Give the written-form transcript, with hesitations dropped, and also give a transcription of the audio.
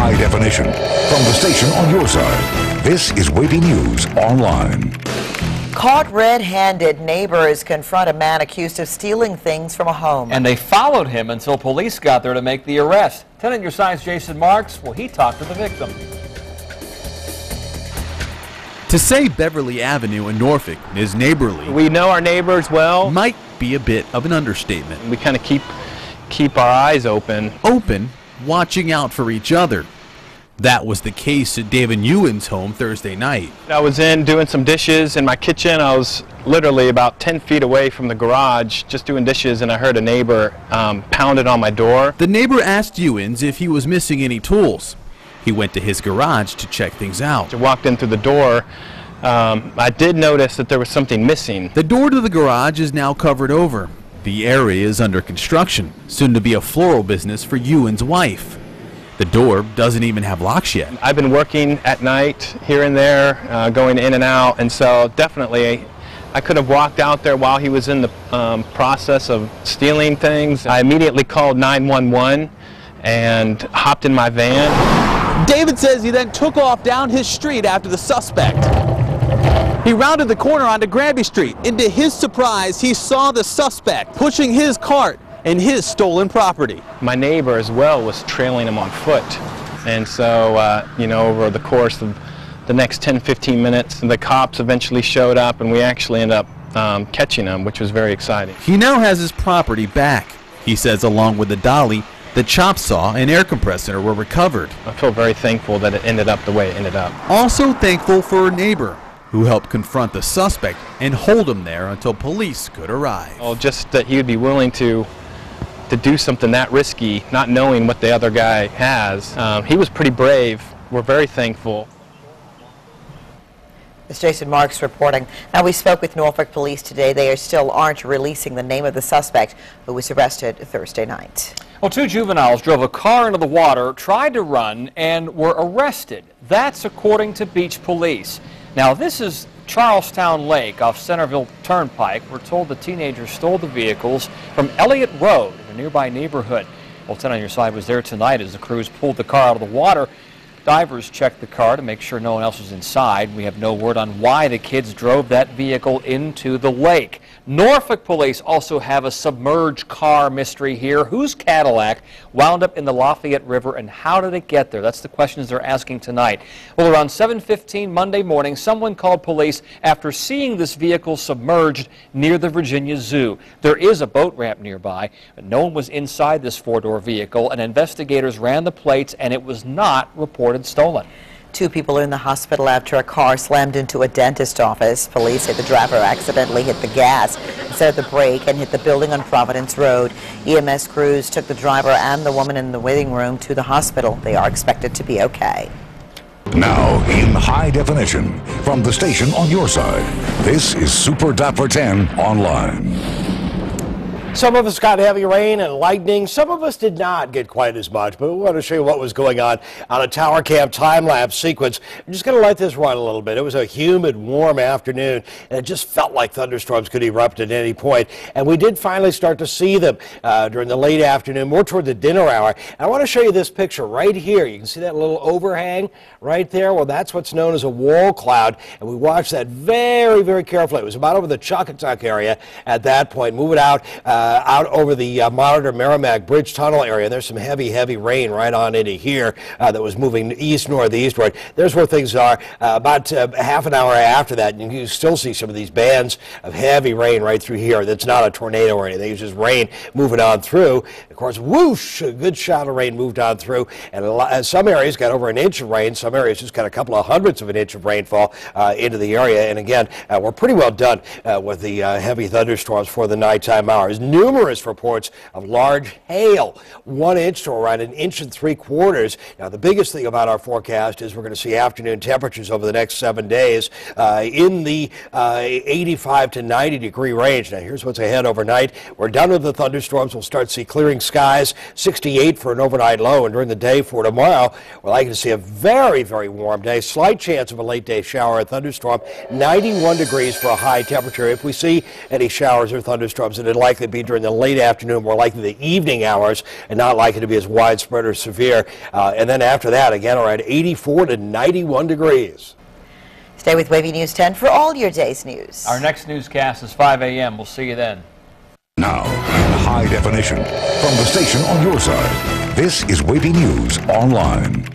high definition. From the station on your side, this is WAVY News Online. Caught red-handed, neighbors confront a man accused of stealing things from a home. And they followed him until police got there to make the arrest. 10 on your side's Jason Marks. Well, he talked to the victim. To say Beverly Avenue in Norfolk is neighborly, we know our neighbors well, might be a bit of an understatement. We kind of keep our eyes open, watching out for each other. That was the case at David Ewan's home Thursday night. I was in doing some dishes in my kitchen. I was literally about 10 feet away from the garage just doing dishes, and I heard a neighbor pounded on my door. The neighbor asked Ewan's if he was missing any tools. He went to his garage to check things out. I walked in through the door. I did notice that there was something missing. The door to the garage is now covered over. The area is under construction, soon to be a floral business for Ewan's wife. The door doesn't even have locks yet. I've been working at night here and there, going in and out, and so definitely I could have walked out there while he was in the process of stealing things. I immediately called 911 and hopped in my van. David says he then took off down his street after the suspect. He rounded the corner onto Granby Street. And to his surprise, he saw the suspect pushing his cart and his stolen property. My neighbor as well was trailing him on foot. And so, you know, over the course of the next 10-15 minutes, the cops eventually showed up and we actually ended up catching him, which was very exciting. He now has his property back. He says along with the dolly, the chop saw and air compressor were recovered. I feel very thankful that it ended up the way it ended up. Also thankful for a neighbor who helped confront the suspect and hold him there until police could arrive. Well, just that he would be willing to do something that risky, not knowing what the other guy has. He was pretty brave. We're very thankful. It's Jason Marks reporting. Now, we spoke with Norfolk Police today. They still aren't releasing the name of the suspect who was arrested Thursday night. Well, 2 juveniles drove a car into the water, tried to run, and were arrested. That's according to beach police. Now, this is Charlestown Lake off Centerville Turnpike. We're told the teenagers stole the vehicles from Elliott Road in a nearby neighborhood. Well, 10 on your side was there tonight as the crews pulled the car out of the water. Divers checked the car to make sure no one else was inside. We have no word on why the kids drove that vehicle into the lake. Norfolk police also have a submerged car mystery here. Whose Cadillac wound up in the Lafayette River and how did it get there? That's the questions they're asking tonight. Well, around 7:15 Monday morning, someone called police after seeing this vehicle submerged near the Virginia Zoo. There is a boat ramp nearby, but no one was inside this 4-door vehicle, and investigators ran the plates and it was not reported stolen. 2 people are in the hospital after a car slammed into a dentist office. Police say the driver accidentally hit the gas instead of the brake and hit the building on Providence Road. EMS crews took the driver and the woman in the waiting room to the hospital. They are expected to be okay. Now in high definition, from the station on your side, this is Super Dapper 10 Online. Some of us got heavy rain and lightning. Some of us did not get quite as much, but we want to show you what was going on a tower cam time-lapse sequence. I'm just going to let this run a little bit. It was a humid, warm afternoon, and it just felt like thunderstorms could erupt at any point. And we did finally start to see them during the late afternoon, more toward the dinner hour. And I want to show you this picture right here. You can see that little overhang right there. Well, that's what's known as a wall cloud, and we watched that very, very carefully. It was about over the Choctaw area at that point. Move it out over the Monitor-Merrimack Bridge Tunnel area. There's some heavy, heavy rain right on into here that was moving east-northeastward. There's where things are. About half an hour after that, you can still see some of these bands of heavy rain right through here. That's not a tornado or anything. It's just rain moving on through. Of course, whoosh, a good shot of rain moved on through. And some areas got over an inch of rain. Some areas just got a couple of hundredths of an inch of rainfall into the area. And again, we're pretty well done with the heavy thunderstorms for the nighttime hours. Numerous reports of large hail, 1 inch to around 1 3/4 inches. Now, the biggest thing about our forecast is we're going to see afternoon temperatures over the next 7 days in the 85 to 90 degree range. Now, here's what's ahead overnight. We're done with the thunderstorms. We'll start to see clearing skies, 68 for an overnight low, and during the day for tomorrow, we're likely to see a very, very warm day. Slight chance of a late day shower or thunderstorm, 91 degrees for a high temperature. If we see any showers or thunderstorms, it'd likely be during the late afternoon, more likely the evening hours, and not likely to be as widespread or severe. And then after that, again, around 84 to 91 degrees. Stay with WAVY News 10 for all your day's news. Our next newscast is 5 a.m. We'll see you then. Now, in high definition, from the station on your side, this is WAVY News Online.